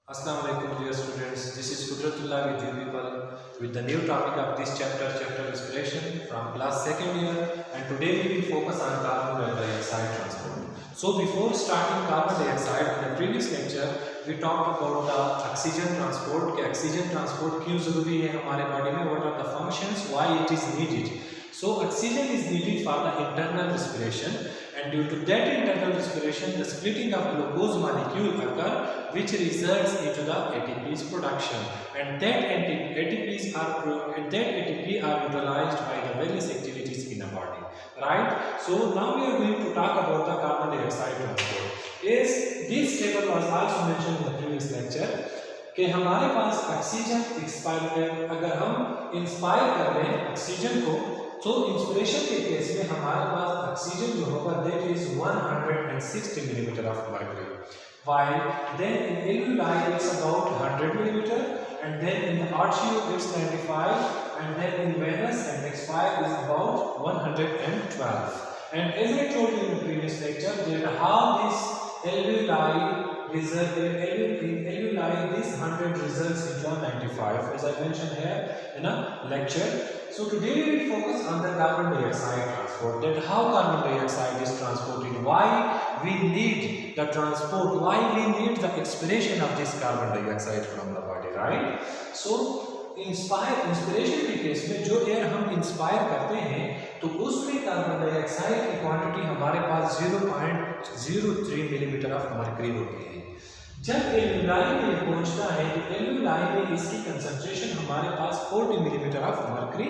Assalamu alaikum dear students, this is Qudratullah with you people with the new topic of this chapter respiration from class 2nd year, and today we will focus on carbon dioxide transport. So before starting carbon dioxide, in the previous lecture we talked about the oxygen transport कि oxygen transport क्यों जरूरी है हमारे body में, what are the functions, why it is needed. So oxygen is needed for the internal respiration, and due to that internal respiration the splitting of glucose molecule occur which results into the ATP's production, and that ATP are utilized by the various activities in the body, right? So now we are going to talk about the carbon dioxide transport. This table was also mentioned in the previous lecture कि हमारे पास oxygen expire, अगर हम inspire कर रहे हैं oxygen को, तो inspiration के केस में हमारे पास ऑक्सीजन जो होगा that is 160 millimetre of mercury, while then in alveoli it's about 100 millimeter, and then in the arteriole it's 95, and then in venous and expire is about 112. And as I told you in the previous lecture that how this alveoli this 100 results into 95, as I mentioned here in a lecture. So today we will focus on the carbon dioxide transport, that how carbon dioxide is transported, why we need the transport, why we need the expiration of this carbon dioxide from the body, right? So inspiration के case में जो air हम inspire करते हैं तो उसमें carbon dioxide की quantity हमारे पास 0.03 मिलीमीटर ऑफ मर्क्यूरी होती है। जब एल्वेओलाई में पहुंचता है तो एल्वेओलाई में इसकी कंसंट्रेशन हमारे पास 40 मिलीमीटर ऑफ मर्क्यूरी,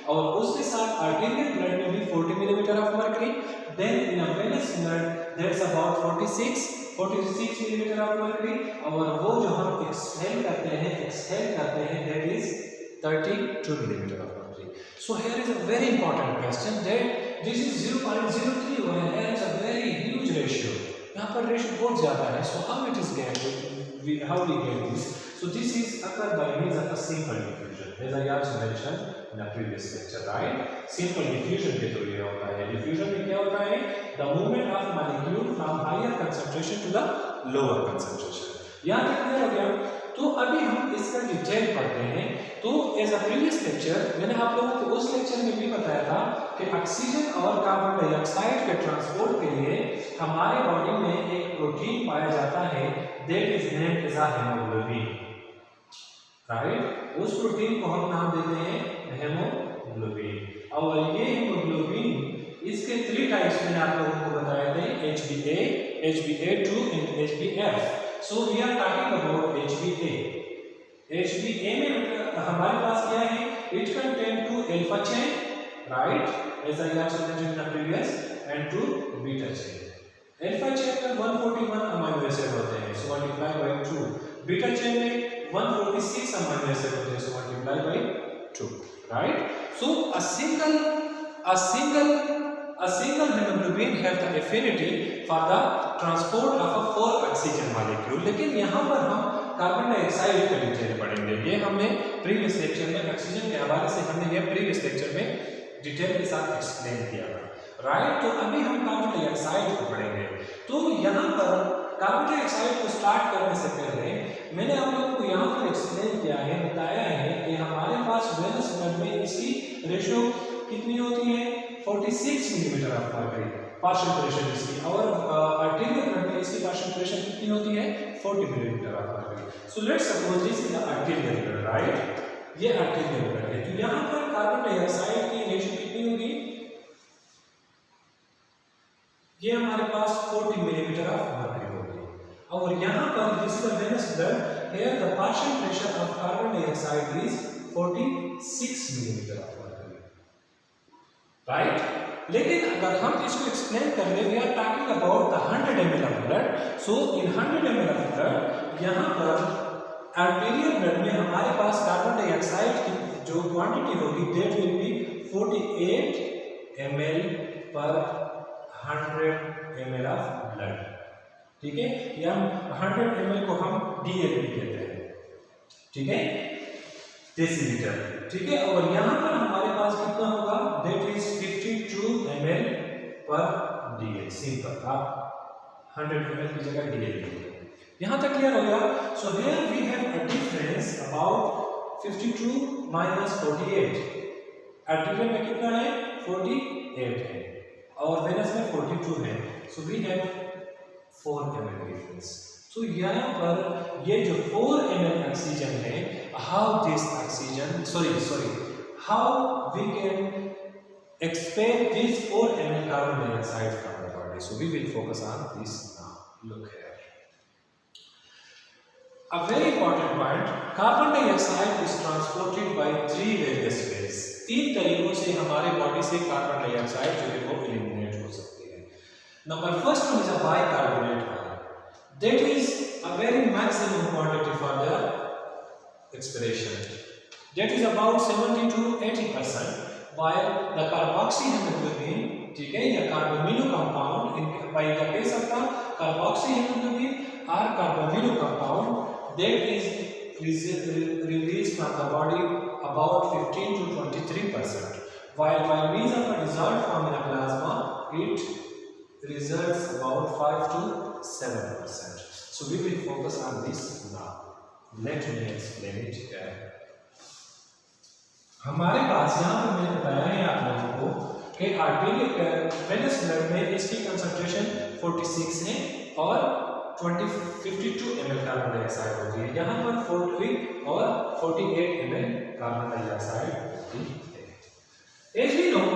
और उसके साथ आर्टेरियल ब्लड में भी 40 millimetre of mercury, then in a venous blood that's about 46 millimetre of mercury, और वो जो हम एक्सहेल करते हैं that is 32 millimetre of mercury. So here is a very important question that this is 0.03 or here is a very huge ratio. यहाँ पर ratio बहुत ज़्यादा है. So how it is get? How we get this? So this is occurred by means of a simple diffusion, as I also mentioned in the previous lecture, right? Simple diffusion के through ये होता है. Diffusion में क्या होता है? The movement of molecule from higher concentration to the lower concentration. यहाँ तक क्लियर हो गया? तो अभी हम इसका डिटेल पढ़ते हैं. तो एज अ प्रीवियस लेक्चर मैंने आप लोगों को उस लेक्चर में भी बताया था कि ऑक्सीजन और कार्बन डाइऑक्साइड के ट्रांसपोर्ट के लिए हमारे बॉडी में एक प्रोटीन पाया जाता है that is named as haemoglobin, right? उस प्रोटीन को हम नाम देते हैं हीमोग्लोबिन, और ये हीमोग्लोबिन इसके 3 टाइप्स मैंने आप लोगों को बताए थे, HbA, HbA2 and HbF. So we are talking about HbA. HbA में हमारे पास क्या है? It contain 2 alpha chain, right? As I also mentioned in the previous, and 2 beta chain. Alpha chain में 141 अमीनो एसिड होते हैं, so multiply by 2. Beta chain में 146 amino acid होते हैं, so multiply by 2, right? So a single hemoglobin have the affinity for the transport of a 4 oxygen molecule. लेकिन यहाँ पर हम कार्बन डाइऑक्साइड का डिटेल पढ़ेंगे. ये हमने प्रीवियस लेक्चर में ऑक्सीजन के हवाले से हमने ये प्रीवियस लेक्चर में डिटेल के साथ एक्सप्लेन किया था, राइट? तो अभी हम कार्बन डाइऑक्साइड को पढ़ेंगे. तो यहाँ पर कार्बन डाइऑक्साइड को स्टार्ट करने से पहले मैंने आप लोगों को यहाँ पर एक्सप्लेन किया है, बताया है कि हमारे पास वेनस ब्लड में इसकी रेशियो कितनी होती है? 46 millimetre of mercury partial pressure इसकी, और आर्टेरियल ब्लड में इसकी पार्शियल प्रेशर कितनी होती है? 40 millimetre of mercury. So let's suppose this is the arterial blood, right? ये आर्टेरियल ब्लड है. तो यहाँ पर कार्बन डाइऑक्साइड की रेशियो कितनी होगी? ये हमारे पास 40 मिलीमीटर ऑफ मर्क्यूरी होगी, और यहाँ पर this is the venous blood, here the partial pressure of carbon dioxide is 46 millimetre of mercury, right? लेकिन अगर हम इसको एक्सप्लेन कर ले, we are talking about the 100 ml of blood. So in 100 ml of blood यहाँ पर arterial blood में हमारे पास कार्बन डाइऑक्साइड की जो क्वांटिटी होगी दैट विल बी 48 ml पर 100 ml ऑफ ब्लड, ठीक है? या 100 ml को हम DLP कहते हैं, ठीक है? डेसीलीटर, ठीक है? और यहाँ पर हमारे पास कितना होगा? दैट इज 52 ml पर DL. सिंपल, आप 100 ml की जगह DL लिखेंगे. यहाँ तक क्लियर हो गया? So here we about 52 minus 48। Arterial में कितना है 48 है और वेनस में 42 है, so we have 4 ml difference. तो यहाँ पर ये जो 4 ml ऑक्सीजन है, how this oxygen how we can expel these 4 ml carbon dioxide from the body. So we will focus on this now. Look here. A very important point, carbon dioxide is transported by 3 various ways. 3 तरीकों से हमारे body से carbon dioxide जो है वो eliminate हो सकती है। Number first one is a bicarbonate ion. That is a very maximum quantity for the expiration. That is about 70 to 80%. While the carboxyhemoglobin, ठीक है, या कार्बोमिनो compound, by the case of the carboxyhemoglobin or carbamino compound, that is released from the body about 15 to 23%. While by means of a dissolved form in a plasma, it results about 5 to 7%. So we will focus on this now. Let me explain it here. हमारे पास यहाँ पर मैंने बताया है आप लोगों को कि आर्टेरियल वेनस ब्लड में इसकी कंसंट्रेशन 46 है और 52 ml कार्बन डाइऑक्साइड होती है। यहाँ पर 40 और 48 ml कार्बन डाइऑक्साइड होती है। As we know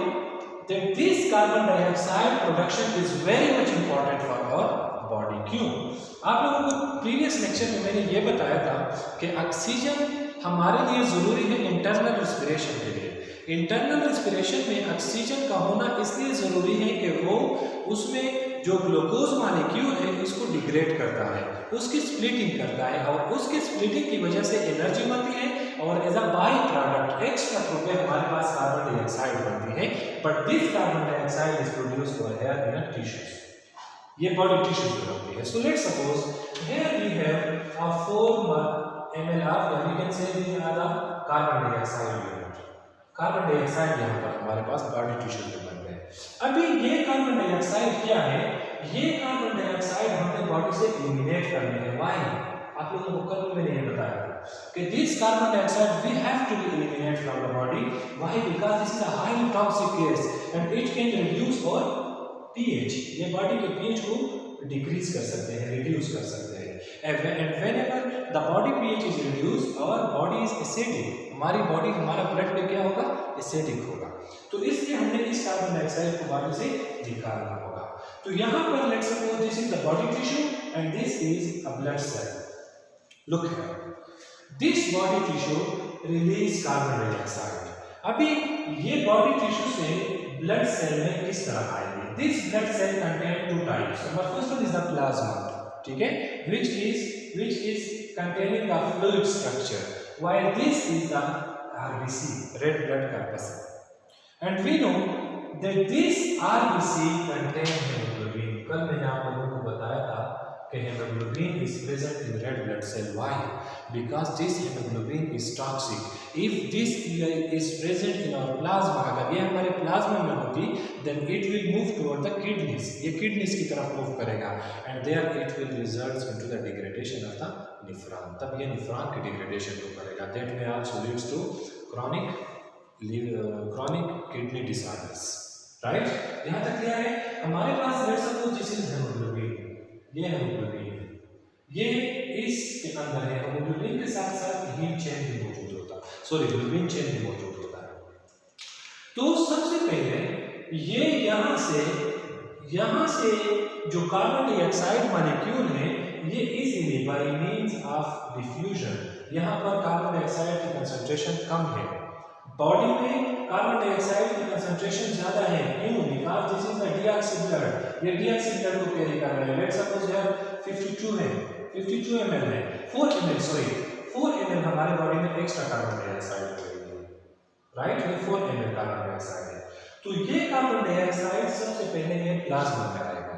that this carbon dioxide production is very much important for our body. क्यों? आप लोगों को प्रीवियस लेक्चर में मैंने ये बताया था कि ऑक्सीजन हमारे लिए जरूरी है इंटरनल रेस्पिरेशन के लिए। इंटरनल रेस्पिरेशन में ऑक्सीजन का होना इसलिए जरूरी है कि वो उसमें जो ग्लूकोज मॉलिक्यूल है उसको डिग्रेड करता है, उसकी स्प्लिटिंग करता है और उसकी स्प्लिटिंग की वजह से एनर्जी बनती है और as a by product extra रूप में हमारे पास कार्बन डाइऑक्साइड बनती है। But this carbon dioxide is produced over here in tissues, ये बॉडी टिश्यूज में होती है। So let's suppose here we have a 4 ml of, we can say these are the carbon dioxide unit. Carbon dioxide यहाँ पर हमारे पास body tissue में बन गए। अभी ये कार्बन डाइऑक्साइड क्या है? ये कार्बन डाइऑक्साइड हमने बॉडी से एलिमिनेट करने हैं। व्हाई? आप लोगों को कल मैंने ये बताया कि this carbon dioxide we have to be eliminate from the body. Why? Because this is a highly toxic gas and it can reduce our pH, ये बॉडी के pH को डिक्रीज कर सकते हैं, रिड्यूस कर सकते हैं। And whenever the body pH is reduced, our body is acidic. हमारी बॉडी, हमारा ब्लड में क्या होगा? एसिडिक होगा। तो इसलिए हमने इस कार्बन डाइऑक्साइड को बॉडी से निकालना होगा। तो यहाँ पर let's suppose this is the body tissue and this is a blood cell. Look here, this body tissue release carbon dioxide. अभी ये बॉडी टिश्यू से ब्लड सेल में किस तरह आएगी? This blood cell contain 2 types. The first one is the plasma, ठीक है, which is containing the fluid structure, while this is the RBC, red blood corpuscle. And we know that this RBC contain hemoglobin. कल मैंने आप लोगों को बताया था कि hemoglobin is present in red blood cell. Why? Because this hemoglobin is toxic. If this is present in our plasma, अगर ये हमारे प्लाज्मा में होती, then it will move toward the kidneys. ये kidneys की तरफ मूव करेगा, and there it will result into the degradation of the nephron. तब ये nephron की degradation को करेगा. That may also leads to chronic kidney disorders. Right? यहाँ तक क्या है? हमारे पास let's suppose this is hemoglobin. ये हेमोग्लोबिन है, ये इसके अंदर है। हेमोग्लोबिन के साथ साथ हीम चेन भी मौजूद होता है, सॉरी ग्लोबिन चेन भी मौजूद होता है। तो सबसे पहले ये यहाँ से जो कार्बन डाइऑक्साइड मॉलिक्यूल है ये easily bye means of diffusion, यहाँ पर कार्बन डाइऑक्साइड की कंसंट्रेशन कम है, बॉडी में कार्बन डाइऑक्साइड की कंसंट्रेशन ज्यादा है। क्यों? Because this is the deoxy blood, ये डीऑक्सी ब्लड को कैरी कर रहा है। लेट्स सपोज यार 52 है, 52 ml है, 4 ml हमारे बॉडी में एक्स्ट्रा कार्बन डाइऑक्साइड है, राइट? ये 4 ml कार्बन डाइऑक्साइड है। तो ये कार्बन डाइऑक्साइड सबसे पहले ये प्लाज्मा में आएगा,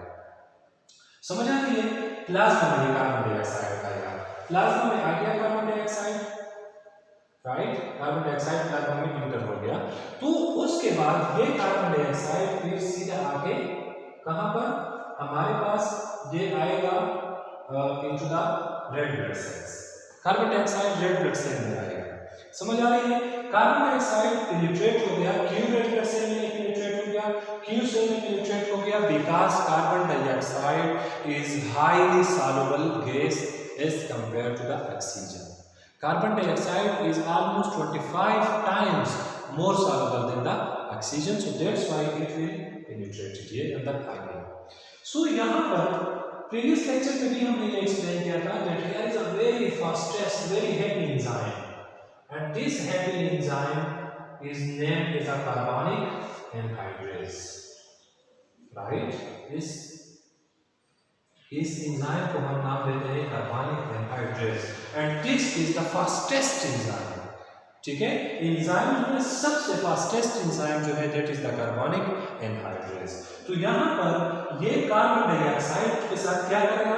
समझ आ रही है? प्लाज्मा में ये कार्बन डाइऑक्साइड आएगा, प्लाज्मा में आ गया carbon dioxide, right? Carbon dioxide plasma में इंटर हो गया। तो उसके बाद ये कार्बन डाइऑक्साइड फिर सीधा आके कहां पर हमारे पास ये आएगा into the red blood cells, carbon dioxide red blood cell में आएगा। समझ आ रही है? कार्बन डाइऑक्साइड पेनिट्रेट हो गया, क्यों रेड ब्लड सेल में पेनिट्रेट हो गया, क्यों सेल में पेनिट्रेट हो गया? Because carbon dioxide is highly soluble gas as compare to the oxygen. Carbon dioxide is almost 25 times more soluble than the oxygen, so that's why it will penetrate ये अंदर आ गया। So यहाँ पर previous lecture में भी हमने ये explain किया था that here is a very fastest, very heavy enzyme, and this heavy enzyme is named as a carbonic anhydrase, right? इस एंजाइम को हम नाम देते हैं कार्बनिक anhydrase, and this is the fastest enzyme. ठीक है, एंजाइम में सबसे फास्टेस्ट एंजाइम जो है दैट इज द कार्बनिक एनहाइड्रेस। तो यहाँ पर ये कार्बन डाइऑक्साइड के साथ क्या करेगा?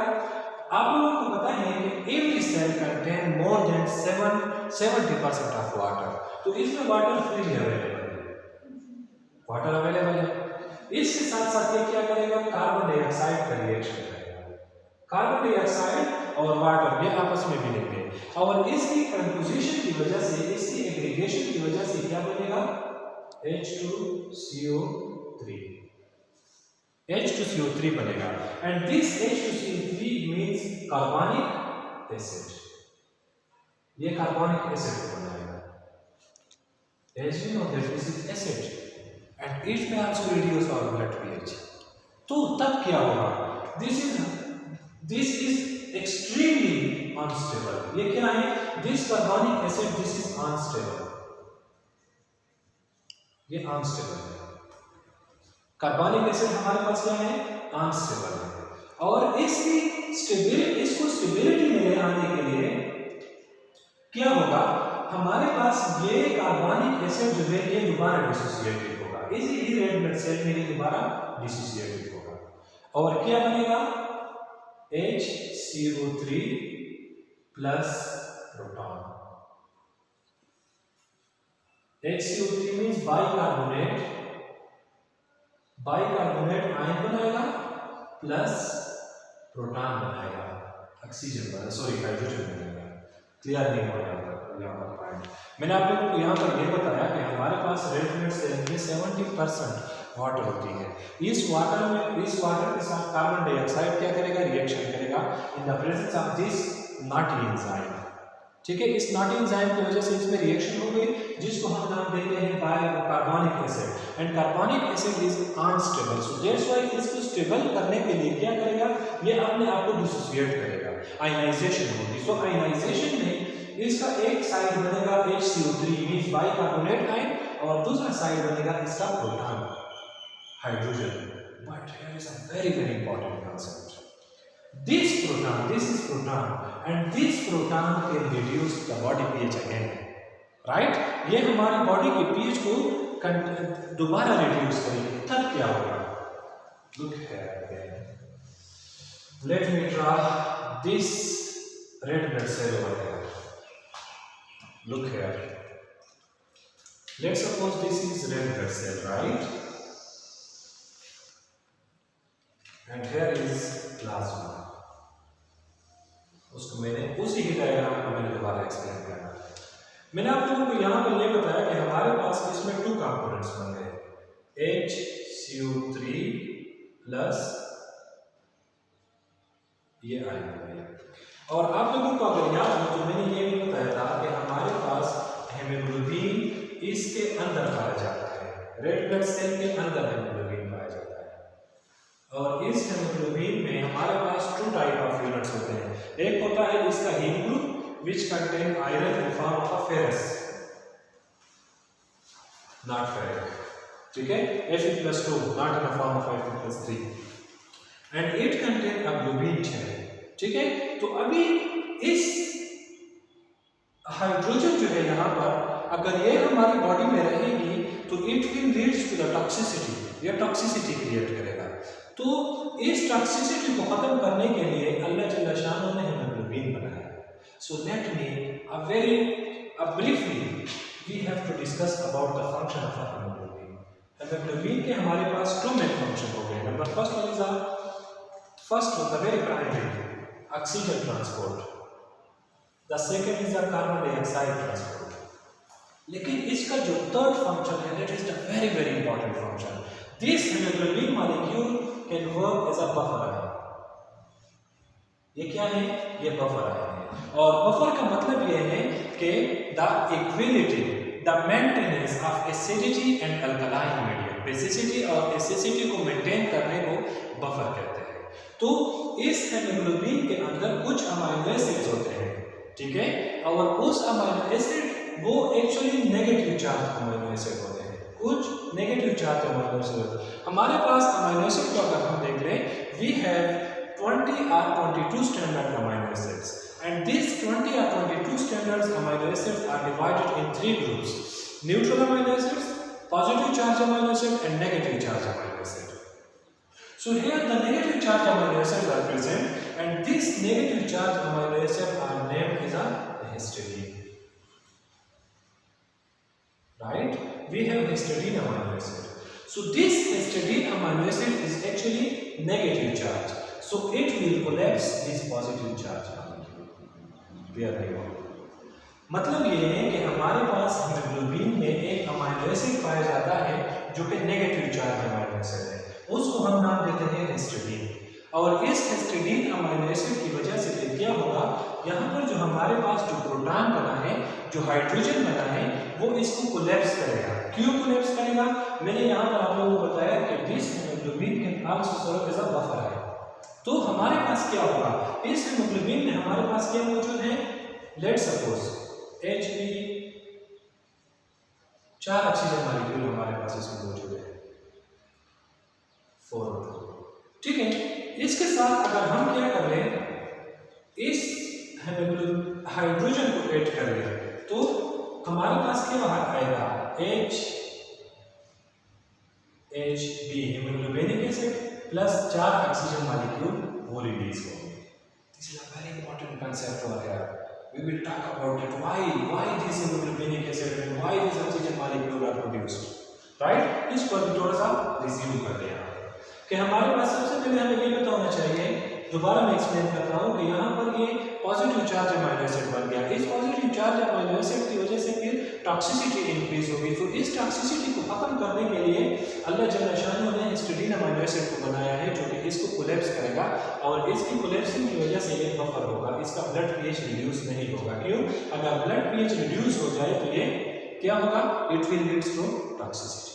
आप लोगों को पता है कि every cell contain more than 70% of water, तो इसमें वाटर फ्रीली अवेलेबल है, वाटर अवेलेबल है। इसके साथ साथ ये क्या करेगा? कार्बन डाइऑक्साइड का रिएक्शन करेगा। कार्बन डाइऑक्साइड और वाटर ये आपस में मिलेंगे और इसकी कंपोजिशन की वजह से, इसकी एग्रीगेशन की वजह से क्या बनेगा? H2CO3 बनेगा, एंड दिस H2CO3 मींस कार्बनिक एसिड। ये कार्बनिक एसिड को बनाएगा, as we know that this is acid and it may also reduce our blood pH। तो तब क्या होगा? This is extremely unstable। ये क्या है? This carbonic acid, this is unstable। ये unstable है। कार्बनिक एसिड हमारे पास क्या है? अनस्टेबल है, और इसको स्टेबिलिटी में ले आने के लिए क्या होगा? हमारे पास ये कार्बनिक एसिड जो है ये दोबारा डिसोसिएटेड होगा, इसी रेड ब्लड सेल में ये दोबारा डिसोसिएटेड होगा, और क्या बनेगा? HCO3 plus proton. HCO3 means bicarbonate ion बनाएगा प्लस प्रोटॉन बनाएगा, ऑक्सीजन बनाएगा, सॉरी हाइड्रोजन बनाएगा। क्लियर नहीं हो रहा है यहाँ पर पॉइंट? मैंने आप लोगों को यहाँ पर ये बताया कि हमारे पास रेड ब्लड सेल में 70% वाटर होती है। इस वाटर के साथ कार्बन डाइऑक्साइड क्या करेगा? रिएक्शन करेगा इन the presence of this naughty enzyme. ठीक है, इस नॉटी एंजाइम की वजह से इसमें रिएक्शन हो गई, जिसको हम नाम देते हैं कार्बनिक एसिड, एंड कार्बनिक acid is unstable, so that's why इसको स्टेबल करने के लिए क्या करेगा? ये अपने आप को डिसोसिएट करेगा, आयनाइजेशन होगी। सो आयनाइजेशन में इसका एक साइड बनेगा HCO3 मींस बाइकार्बोनेट आयन, और दूसरा साइड बनेगा इसका proton, hydrogen. But here is a very important concept. This is proton, and this proton can reduce the body pH again, right? ये हमारी बॉडी के pH को दोबारा रिड्यूस करेगी। तब क्या होगा? Look here again. Let me draw this red blood cell over here. Look here. Let's suppose this is red blood cell, right? And here is plasma। उसको मैंने उसी ही डायग्राम को मैंने दोबारा एक्सप्लेन करना। मैंने आप लोगों को यहाँ पर ये बताया कि हमारे पास इसमें 2 कंपोनेंट्स बन गए, HCO3 प्लस ये आयन बन गया। और आप लोगों को अगर याद हो तो मैंने ये भी बताया था कि हमारे पास हेमोग्लोबिन इसके अंदर पाया जाता है, रेड ब्लड सेल के अंदर हेमोग्लोबिन पाया जाता है, और इस हेमोग्लोबिन में हमारे पास 2 टाइप ऑफ यूनिट्स होते हैं। एक होता है इसका haem group which contain iron in form of a ferrous, not ferric, ठीक है, Fe+2 not in the form of Fe+3, and it contain a globin chain. ठीक है, तो अभी इस हाइड्रोजन जो है यहाँ पर अगर ये हमारी बॉडी में रहेगी तो it will leads to the toxicity, ये टॉक्सिसिटी क्रिएट करेगा। तो इस टॉक्सिसिटी को खत्म करने के लिए अल्लाह जल्ला शानो ने हेमोग्लोबिन बनाया। So let me briefly we have to discuss about the function of haemoglobin. Haemoglobin के हमारे पास 2 मेन फंक्शन हो गए। Number first the very primary oxygen transport, the second is the carbon dioxide transport. लेकिन इसका जो third function है that is the very very important function. This haemoglobin molecule can work as a buffer ion. ये क्या है? ये buffer ion है। और बफर का मतलब ये है कि the equality, the maintenance of acidity and alkaline medium, basicity और एसिडिटी को मेंटेन करने को बफर कहते हैं। तो इस हीमोग्लोबिन के अंदर कुछ अमीनो एसिड्स होते हैं, ठीक है, और उस अमीनो एसिड वो actually negative charge amino acid होते हैं, कुछ नेगेटिव चार्ज अमीनो एसिड। हमारे पास अमीनो एसिड को अगर हम देख लें, we have 20 or 22 standard amino acids, and these 20 or 22 standard amino acids are divided in 3 groups: neutral amino acids, positive charge amino acid, and negative charge amino acid. So here the negative charge amino acids are present, and these negative charge amino acids are named as a histidine. Right? We have histidine amino acid. So this histidine amino acid is actually negative charge. So it will collapse this positive charge molecule. Clear है? मतलब ये है कि हमारे पास haemoglobin में एक amino acid पाया जाता है जो कि नेगेटिव चार्ज अमीनो एसिड है, उसको हम नाम देते हैं हिस्टिडीन। और इस हिस्टिडीन अमीनो एसिड की वजह से क्या होगा, यहाँ पर जो हमारे पास जो प्रोटॉन बना है, जो हाइड्रोजन बना है, वो इसको कोलैप्स करेगा। क्यों कोलैप्स करेगा? मैंने यहाँ पर आप लोगों को बताया कि this haemoglobin can also serve as a buffer है। तो हमारे पास क्या होगा, इस हीमोग्लोबिन में हमारे पास क्या मौजूद है, let suppose Hb, 4 oxygen molecule हमारे पास इसमें मौजूद है, 4, ठीक है। इसके साथ अगर हम क्या कर लें, इस हाइड्रोजन को ऐड कर लें, तो हमारे पास क्या आएगा, Hb haemoglobinic acid plus 4 oxygen molecule वो रिलीज होंगे। This is a very important concept over here. We will talk about it, why this haemoglobinic acid and why this oxygen molecule are produced, right. इसको भी थोड़ा सा resume कर लें कि हमारे पास सबसे पहले हमें ये पता होना चाहिए, दोबारा मैं एक्सप्लेन करता हूँ कि यहाँ पर ये पॉजिटिव चार्ज अमीनो एसिड बन गया। इस पॉजिटिव चार्ज अमीनो एसिड की वजह से फिर टॉक्सिसिटी इंक्रीज होगी। तो इस टॉक्सिसिटी को खत्म करने के लिए अल्लाह जल्ल शानहू ने हिस्टिडीन अमीनो एसिड को बनाया है, जो कि इसको कोलैप्स करेगा और इसकी कोलैप्सिंग की वजह से ये बफर होगा, इसका ब्लड पीएच रिड्यूस नहीं होगा। क्यों? अगर ब्लड पीएच रिड्यूस हो जाए तो ये क्या होगा, it will leads to toxicity.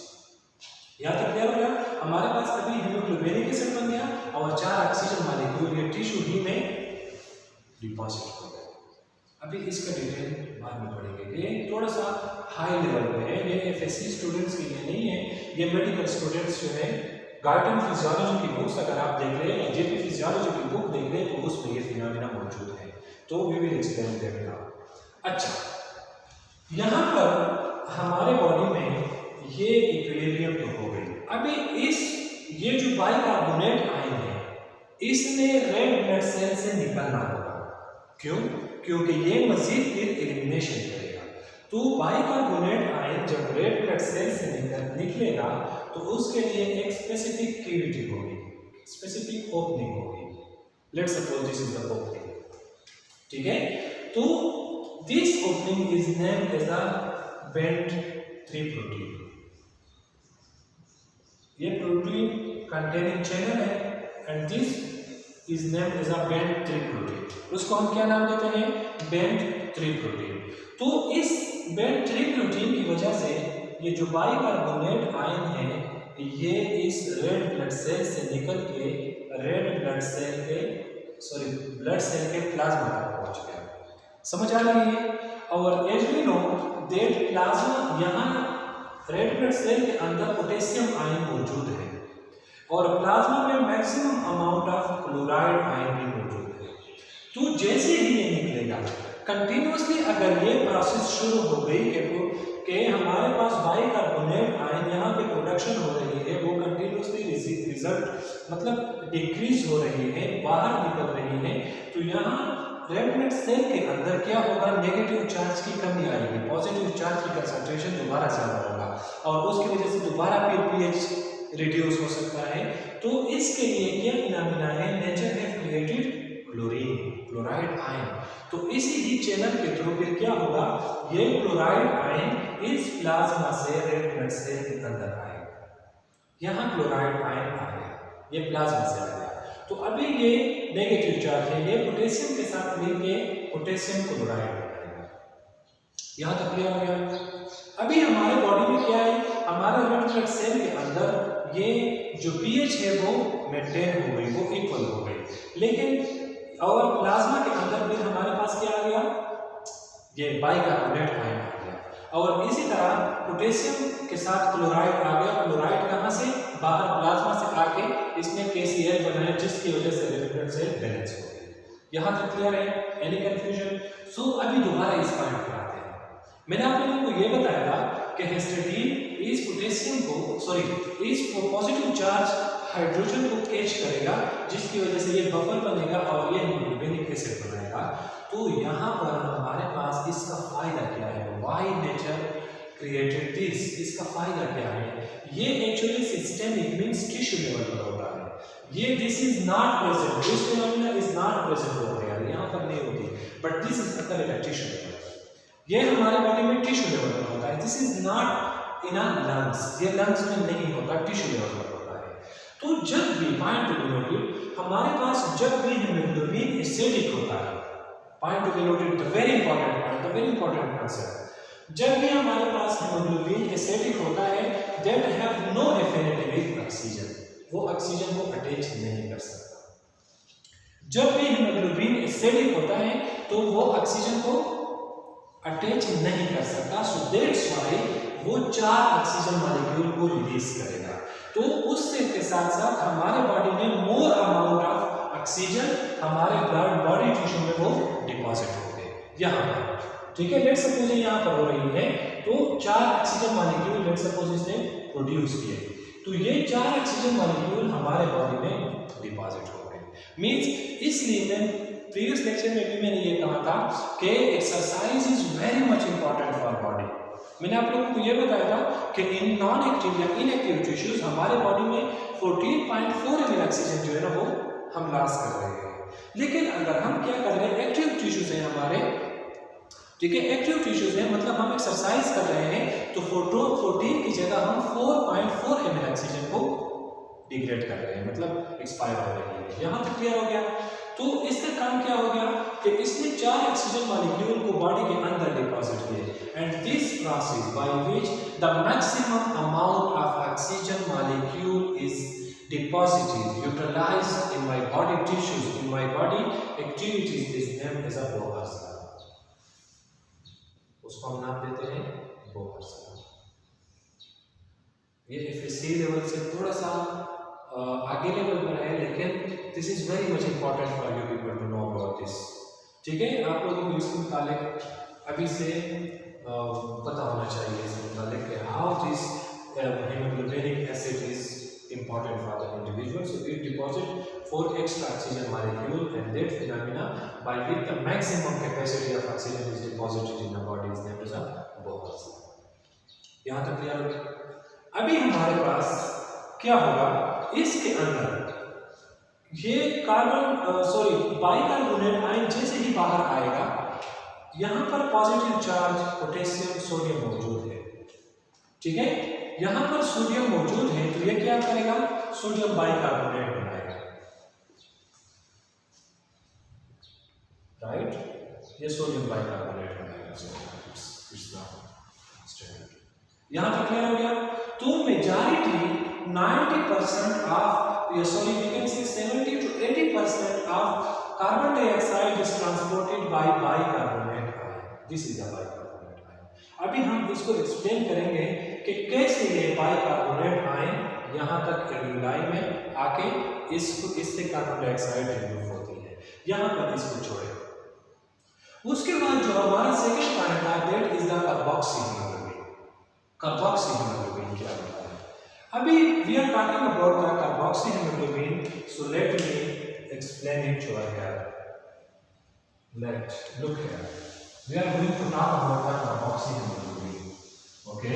यहाँ तक क्लियर हो गया? हमारे पास अभी हीमोग्लोबिनिक एसिड बन गया और 4 ऑक्सीजन मॉलिक्यूल ये टिश्यू ही में डिपॉजिट हो गए। अभी इसका डिटेल बाद में पढ़ेंगे। ये थोड़ा सा हाई लेवल पे है, ये एफएससी स्टूडेंट्स के लिए नहीं है, ये मेडिकल स्टूडेंट्स जो है गार्टन फिजियोलॉजी की बुक्स अगर आप देख रहे हैं, जेपी फिजियोलॉजी की बुक देख रहे हैं तो उसमें ये फिनोमेना मौजूद है, तो we will explain them now. अच्छा, यहाँ पर हमारे बॉडी में ये इक्विलिब्रियम तो हो गई। अभी ये जो बाइकार्बोनेट आयन है, इसने रेड ब्लड सेल से निकलना होगा। क्यों? क्योंकि ये मजीद फिर एलिमिनेशन करेगा। तो बाइकार्बोनेट आयन जब रेड ब्लड सेल से निकलेगा तो उसके लिए एक स्पेसिफिक कैविटी होगी, स्पेसिफिक ओपनिंग होगी। Let's suppose this is the opening, ठीक है। तो this opening is named as the band 3 protein. ये प्रोटीन कंटेनिंग चैनल है and this is named as a band 3 protein. उसको हम क्या नाम देते हैं, बेंट 3 प्रोटीन। तो इस बेंट 3 प्रोटीन की वजह से ये जो बाइकार्बोनेट आयन है, ये इस रेड ब्लड सेल से निकल के ब्लड सेल के प्लाज्मा तक पहुंच गया। समझ आ रही है? और as we know that plasma, यहाँ रेड ब्लड सेल के अंदर पोटेशियम आयन मौजूद है और प्लाज्मा में maximum amount of chloride ion भी मौजूद है। तो जैसे ही ये निकलेगा कंटिन्यूसली, अगर ये प्रोसेस शुरू हो गई कि हमारे पास बाइकार्बोनेट आयन यहाँ पे प्रोडक्शन हो रही है, वो कंटिन्यूसली रिजल्ट मतलब डिक्रीज हो रही है, बाहर निकल रही है, तो यहाँ रेड ब्लड सेल के अंदर क्या होगा, नेगेटिव चार्ज की कमी आएगी, पॉजिटिव चार्ज की कंसंट्रेशन दोबारा ज्यादा होगा और उसकी वजह से दोबारा फिर पीएच रिड्यूस हो सकता है। तो इसके लिए क्या फिनोमेना है, nature have created chlorine. Chloride ion. तो इसी ही चैनल के थ्रू फिर क्या होगा, ये क्लोराइड आयन इस प्लाज्मा से रेड ब्लड सेल के अंदर आएगा। यहाँ क्लोराइड आयन आ गया, ये प्लाज्मा से आ गया। तो अभी ये नेगेटिव चार्ज है, ये पोटेशियम के साथ मिलके पोटेशियम क्लोराइड बनाएगा। यहाँ तक क्लियर हो गया। अभी हमारे बॉडी में क्या है, हमारे रेड ब्लड सेल के अंदर ये जो पीएच है वो मेंटेन हो गई, वो इक्वल हो गई। लेकिन और प्लाज्मा के अंदर भी हमारे पास क्या आ गया, ये बाइकार्बोनेट आयन आ गया। और इसी तरह पोटेशियम के साथ क्लोराइड आ गया। क्लोराइड कहाँ से, बाहर प्लाज्मा से आके इसने KCl बनाया, जिसकी वजह से रेड ब्लड सेल बैलेंस हो गई। यहाँ तक क्लियर है, एनी कंफ्यूजन? सो अभी दोबारा इस पॉइंट पर आते हैं। मैंने आप लोगों को ये बताया था कि हिस्टडीन इस पोटेशियम को इस पॉजिटिव चार्ज हाइड्रोजन को कैच करेगा, जिसकी वजह से ये बफर बनेगा और ये हीमोग्लोबिनिक एसिड बनाएगा। तो यहाँ पर हमारे पास इसका फायदा क्या है, व्हाई नेचर क्रिएटेड दिस, इसका फायदा क्या है? ये actually systemic means tissue level पर होता है। ये this is not present, this phenomena is not present over here, यहाँ पर नहीं होती, but this is occur at tissue level. ये हमारे बॉडी में टिश्यू लेवल पर होता है। This is not in lungs, ये लंग्स में नहीं होता, टिश्यू लेवल पर होता है। तो जब भी पॉइंट टू बी नोटेड, हमारे पास जब भी हीमोग्लोबिन एसिडिक होता है, point to be noted, the very important point, the very important concept, जब भी हमारे पास हीमोग्लोबिन एसिडिक होता है, that have no affinity with oxygen, वो ऑक्सीजन को अटैच नहीं कर सकता। जब भी हीमोग्लोबिन एसिडिक होता है तो वो ऑक्सीजन को अटैच नहीं कर सकता। सो दैट्स व्हाई वो 4 ऑक्सीजन मॉलिक्यूल को रिलीज करेगा। तो उससे के साथ साथ हमारे बॉडी में मोर अमाउंट ऑफ ऑक्सीजन हमारे ब्लड बॉडी टिश्यू में वो डिपॉजिट हो गए यहाँ पर, ठीक है। लेट्स सपोज यहाँ पर हो रही है, तो 4 ऑक्सीजन मॉलिक्यूल लेट्स सपोज इसने प्रोड्यूस किए, तो ये 4 ऑक्सीजन मॉलिक्यूल हमारे बॉडी में डिपॉजिट हो गए। मींस इसलिए मैं प्रीवियस लेक्चर में भी मैंने ये कहा था कि exercise is very much important for body. मैंने आप लोगों को ये बताया था कि इन नॉन एक्टिव या इनएक्टिव टिश्यूज हमारे बॉडी में 14.4 ml ऑक्सीजन जो है ना वो हम लॉस कर रहे हैं। लेकिन अगर हम क्या कर रहे हैं, एक्टिव टिश्यूज हैं हमारे, ठीक है, एक्टिव टिश्यूज हैं, मतलब हम एक्सरसाइज कर रहे हैं, तो 14 की जगह हम 4.4 ml ऑक्सीजन को डिग्रेड कर रहे हैं, मतलब एक्सपायर हो रही है। यहाँ तक क्लियर हो गया। तो इसका काम क्या हो गया कि इसने 4 ऑक्सीजन मॉलिक्यूल को बॉडी के अंदर डिपॉजिट किए, and this process by which the maximum amount of oxygen molecule is deposited utilised in my body tissues, in my body activities is named as a Bohr cycle. उसको हम नाम देते हैं Bohr cycle. ये FSC level से थोड़ा सा आगे लेवल पर है, लेकिन this is very much important for you people to know about this, ठीक है। आप लोगों को इसके मुताबिक अभी से पता होना चाहिए, इसके मुताबिक how this haemoglobinic acid is important for the individual. So it deposit 4 extra oxygen molecule, and that phenomena by which the maximum capacity of oxygen is deposited in the body is named as a Bohr cycle। यहाँ तक clear हो गया। अभी हमारे पास क्या होगा, इसके अंदर ये बाइकार्बोनेट आयन जैसे ही बाहर आएगा, यहाँ पर पॉजिटिव चार्ज पोटेशियम सोडियम मौजूद है, ठीक है। यहाँ पर सोडियम मौजूद है, तो ये क्या करेगा, सोडियम बाइकार्बोनेट बनाएगा, राइट। ये सोडियम बाइकार्बोनेट बनाएगा। यहाँ तक क्लियर हो गया। तो मेजॉरिटी 90% ऑफ, या sorry we can say 70 to 80% of carbon dioxide is transported by bicarbonate ion. This is a bicarbonate ion. अभी हम इसको एक्सप्लेन करेंगे कि कैसे ये बाइकार्बोनेट आयन यहाँ तक एल्यूलाई में आके इससे कार्बन डाइऑक्साइड रिमूव होती है, यहाँ पर इसको छोड़े। उसके बाद जो हमारा सेकंड पॉइंट था, that is the carboxy haemoglobin. Carboxy haemoglobin क्या होता है? अभी we are talking about the carboxy haemoglobin, so let me explain it to here. Let's look here, we are going to talk about the carboxy haemoglobin, okay.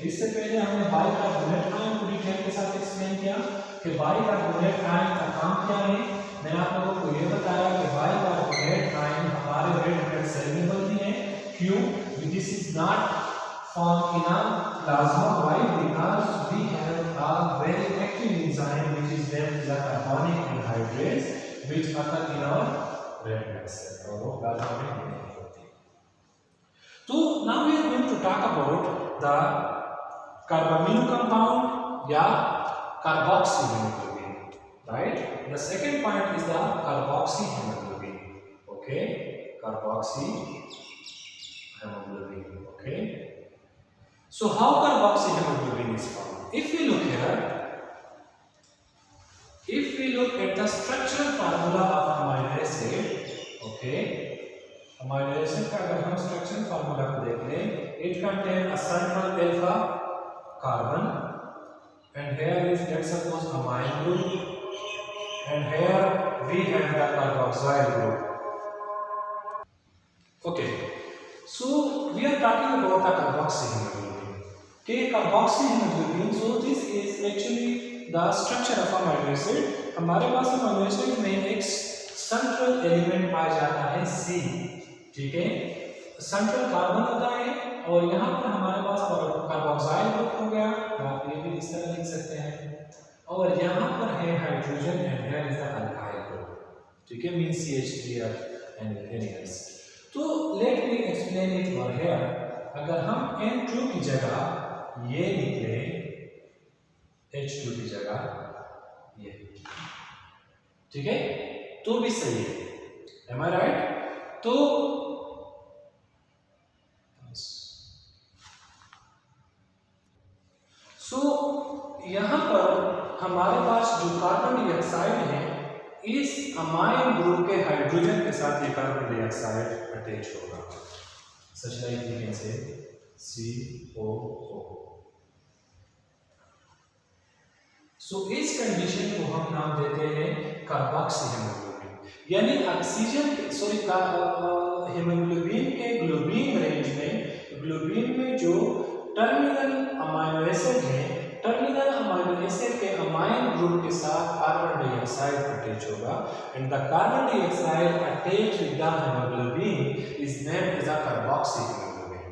इससे पहले हमने bicarbonate ion को detail के साथ एक्सप्लेन किया कि bicarbonate ion का काम क्या है। मैंने आप लोगों को ये बताया कि बाइकार्बोनेट आयन हमारे रेड ब्लड सेल में बनती है। क्यों? This is not formed in a plasma. Why? Because we have a very active enzyme which is named as carbonic anhydrase, which occur in our red blood cell और वो plasma में नहीं होती। तो now we are going to talk about the carbamino compound या carboxyhemoglobin, right? The second point is the carboxyhemoglobin. Okay, carboxyhemoglobin. Okay. So how carboxyhemoglobin is formed? If we look at the structural formula of amino acid, okay, amino acid का अगर हम structural formula को देख लें, it contains a central alpha carbon, and here is, let's suppose, amine group, and here we have the carboxyl group. Okay, so we are talking about the carboxyhemoglobin. Okay, carboxyhemoglobin, so this is actually the structure of amino acid. हमारे पास amino acid में एक central element पाया जाता है C, ठीक है, central carbon होता है, और यहाँ पर हमारे पास कार्बोक्साइल ग्रुप हो गया, आप ये भी इस तरह लिख सकते हैं, और यहाँ पर है hydrogen and here is the alkyl group, ठीक है, means CH3 and anything else. तो late me explain it over here. अगर हम N2 की जगह ये निकले, H2 की जगह ये, ठीक है, तो भी सही है, am I right? तो यहाँ पर हमारे पास जो कार्बन डाइऑक्साइड है, इस अमाइन ग्रुप के हाइड्रोजन के साथ ये कार्बन डाइऑक्साइड अटैच होगा, such like we can say COO। So इस कंडीशन को हम नाम देते हैं कार्बोक्सीहेमोग्लोबिन, यानी ऑक्सीजन हेमोग्लोबिन के ग्लोबिन रेंज में, ग्लोबिन में जो टर्मिनल अमाइनो एसिड है, टर्मिनल अमाइनो एसिड के अमाइन ग्रुप के साथ कार्बन डाइऑक्साइड अटैच होगा, and the carbon dioxide attach with the haemoglobin is named as a carboxyhaemoglobin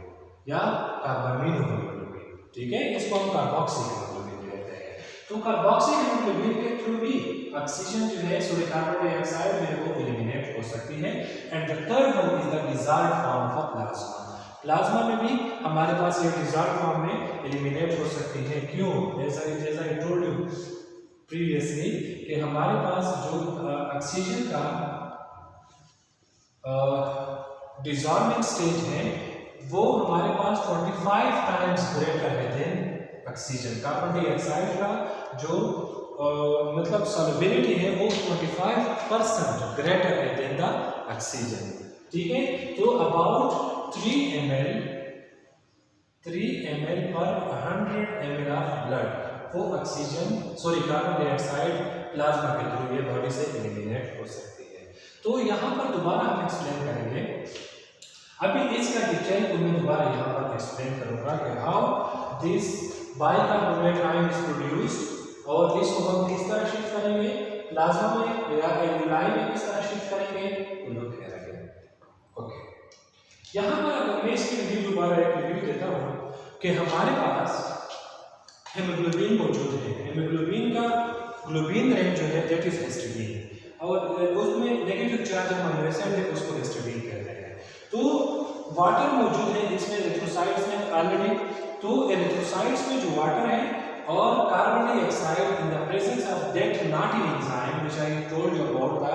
या कार्बामिनो हेमोग्लोबिन, ठीक है, इसको हम कार्बोक्सीहेमोग्लोबिन कहते हैं। तो कार्बोक्सीहेमोग्लोबिन के थ्रू भी ऑक्सीजन जो है कार्बन डाइऑक्साइड में वो एलिमिनेट हो सकती है, and the third one is the dissolved form of plasma. Plasma में भी हमारे पास ये डिसॉल्व्ड फॉर्म में एलिमिनेट हो सकती है। क्यों? जैसा आई टोल्ड यू प्रीवियसली कि हमारे पास जो ऑक्सीजन का डिसॉल्विंग स्टेज है वो हमारे पास 25 टाइम्स ग्रेटर है देन ऑक्सीजन। कार्बन डाइऑक्साइड का जो मतलब सॉल्युबिलिटी है वो 25% ग्रेटर है देन द ऑक्सीजन, ठीक है। तो अबाउट 3 ml पर 100 ml ऑफ ब्लड वो कार्बन डाइऑक्साइड प्लाज्मा के थ्रू ये बॉडी से एलिमिनेट हो सकती है। तो यहाँ पर दोबारा हम एक्सप्लेन करेंगे, अभी इसका डिटेल को मैं दोबारा यहाँ पर एक्सप्लेन करूँगा कि how this bicarbonate ion is produced, और इसको हम किस तरह शिफ्ट करेंगे प्लाज्मा में या एल्यूलाई में, किस तरह शिफ्ट करेंगे लोग करेंगे। ओके, यहाँ पर अगर मैं इसकी रिव्यू दोबारा एक रिव्यू देता हूँ कि हमारे पास हेमोग्लोबिन मौजूद है, हेमोग्लोबिन का ग्लोबिन रेंज जो है दैट इज हिस्टीडीन, और उसमें नेगेटिव चार्ज अमाइनो एसिड है उसको हिस्टीडीन कहते हैं। तो वाटर मौजूद है इसमें एरिथ्रोसाइट्स में ऑलरेडी, तो एरिथ्रोसाइट्स में जो वाटर है और carbon dioxide in the presence of that noting enzyme which I told you about the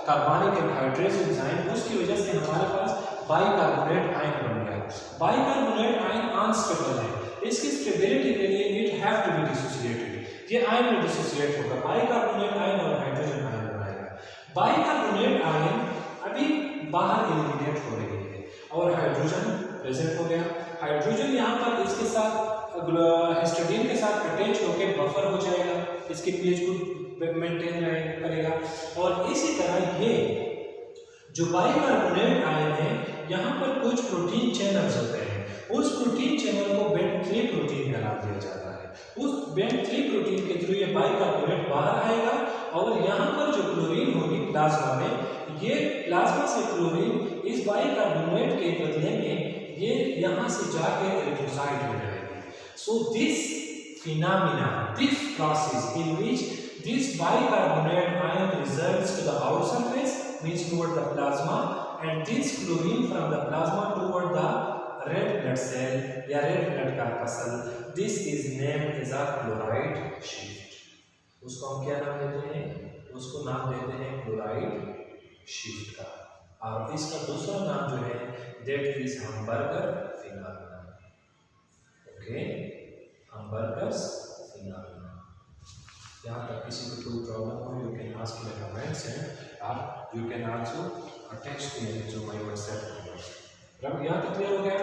carbonic anhydrase enzyme, उसकी वजह से हमारे पास बाइकार्बोनेट आयन बन गया। बाइकार्बोनेट आयन अनस्टेबल है, इसकी स्टेबिलिटी के लिए it have to be dissociated, ये आयन में डिसोसिएट होगा, बाइकार्बोनेट आयन और हाइड्रोजन आयन बनाएगा। बाइकार्बोनेट आयन अभी बाहर एलिमिनेट हो रही है और हाइड्रोजन प्रेजेंट हो गया। हाइड्रोजन यहाँ पर इसके साथ हिस्टीडीन के साथ अटैच होकर बफर हो जाएगा, इसके पीएच को मेंटेन करेगा, और इसी तरह ये जो बाइकार्बोनेट आयन है यहाँ पर कुछ प्रोटीन चैनल्स होते हैं, उस प्रोटीन चैनल को बेंड 3 प्रोटीन का नाम दिया जाता है। उस बेंड 3 प्रोटीन के थ्रू ये बाइकार्बोनेट बाहर आएगा और यहाँ पर जो क्लोरीन होगी प्लाज्मा में, ये प्लाज्मा से क्लोरीन इस बाइकार्बोनेट के बदले में ये यहाँ से जाके एरिथ्रोसाइट में जाएगी। So this phenomena, this process in which this bicarbonate ion results to the outer surface, means toward the plasma, and this chlorine from the plasma toward the red blood cell या red blood corpuscle, this is named as a chloride shift. उसको हम क्या नाम देते हैं? उसको नाम देते हैं क्लोराइड शिफ्ट का, और इसका दूसरा नाम जो है that is Hamburger phenomenon. Okay, Hamburger's phenomenon. यहाँ तक किसी को कोई प्रॉब्लम हो, you can ask in the comments and you can also text me to my WhatsApp number. अब यहाँ तक क्लियर हो गया।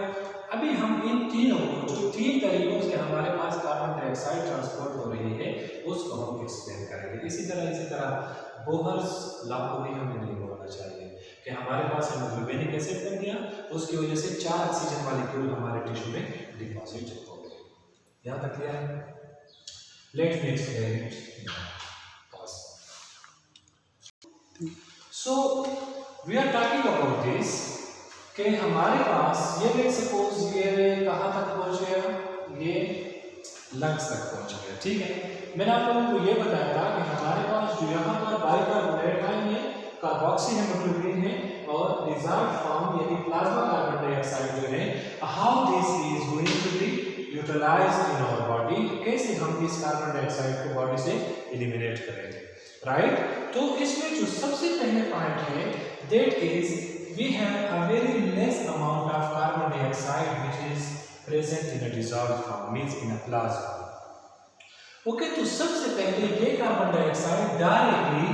अभी हम इन तीनों जो 3 तरीकों से हमारे पास कार्बन डाइऑक्साइड ट्रांसपोर्ट हो रही है उसको हम एक्सप्लेन करेंगे। इसी तरह बोहर्स लॉ को भी हमें नहीं बोलना चाहिए कि हमारे पास हेमोग्लोबिनिक एसिड बन गया, उसकी वजह से 4 ऑक्सीजन मॉलिक्यूल हमारे टिश्यू में डिपॉजिट हो गए। यहाँ तक क्लियर है? Let me explain it. So we are talking about this कि हमारे पास ये लेट सपोज ये कहाँ तक पहुँच गया, ये लंग्स तक पहुँच गया। ठीक है, मैंने आप लोगों को ये बताया था कि हमारे पास जो यहाँ पर बाइकार्बोनेट आयन है, कार्बोक्सी हेमोग्लोबिन है और डिसॉल्व्ड फॉर्म यानी प्लाज्मा कार्बन डाइऑक्साइड जो है, how this is going to be utilised in our body, कैसे हम इस कार्बन डाइऑक्साइड को बॉडी से एलिमिनेट करेंगे, राइट? तो इसमें जो सबसे पहले पॉइंट है that is we have a very less amount of carbon dioxide which is present in a dissolved form, means in a plasma. Okay, तो सबसे पहले ये कार्बन डाइऑक्साइड डायरेक्टली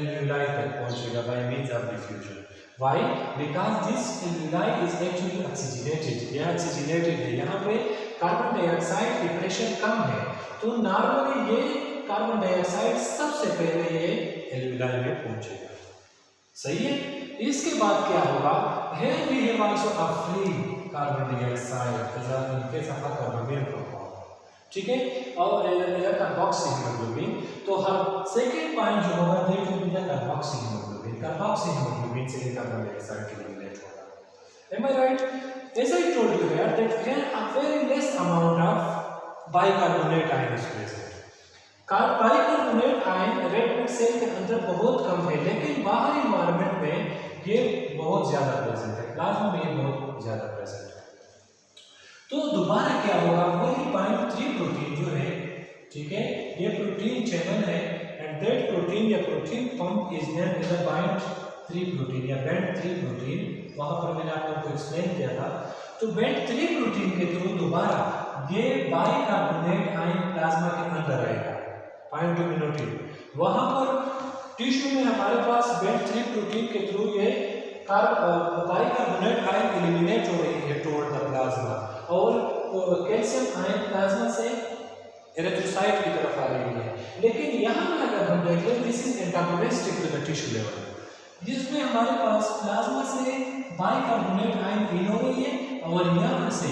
एल्यूलाई तक पहुंचेगा bye means of diffusion. Why? Because this एल्यूलाई is actually oxygenated, यह oxygenated है, यहाँ पे कार्बन डाइऑक्साइड की प्रेशर कम है, तो नॉर्मली ये कार्बन डाइऑक्साइड सबसे पहले ये एल्यूलाई में पहुंचेगा। सही है? इसके बाद क्या होगा? Here we have also a free carbon dioxide as in case of a carbamide compound, ठीक है, और एयर कार्बोक्सी हेमोग्लोबिन। तो हर सेकेंड पॉइंट जो होगा that will be the carboxy haemoglobin, carboxy haemoglobin से कार्बन डाइऑक्साइड एलिमिनेट होगा। Am I right? As I told you here that here a very less amount of bicarbonate ion is present. Bicarbonate ion red blood cell के अंदर बहुत कम है, लेकिन बाहरी environment में ये बहुत ज्यादा प्रेजेंट है, प्लाज्मा में ये बहुत ज्यादा प्रेजेंट है। तो दोबारा क्या होगा? वही बाइंड 3 प्रोटीन जो है, ठीक है, ये प्रोटीन चैनल है एंड दैट प्रोटीन या protein pump is named as a bind 3 protein या बैंड 3 प्रोटीन। वहां पर मैंने आप लोगों को एक्सप्लेन किया था। तो बैंड 3 प्रोटीन के थ्रू दोबारा ये बाइकार्बोनेट आयन प्लाज्मा के अंदर आएगा। पॉइंट टू बी नोटेड, वहां पर टिश्यू में हमारे पास बैंड 3 प्रोटीन के थ्रू ये बाइकार्बोनेट आयन एलिमिनेट हो रही है टुवर्ड द प्लाज्मा, और कैल्शियम आयन प्लाज्मा से एरिथ्रोसाइट की तरफ आ रही है। लेकिन यहाँ पर अगर हम देखें, this is antagonistic to the tissue level, जिसमें हमारे पास प्लाज्मा से बाइकार्बोनेट आयन इन हो रही है और यहाँ से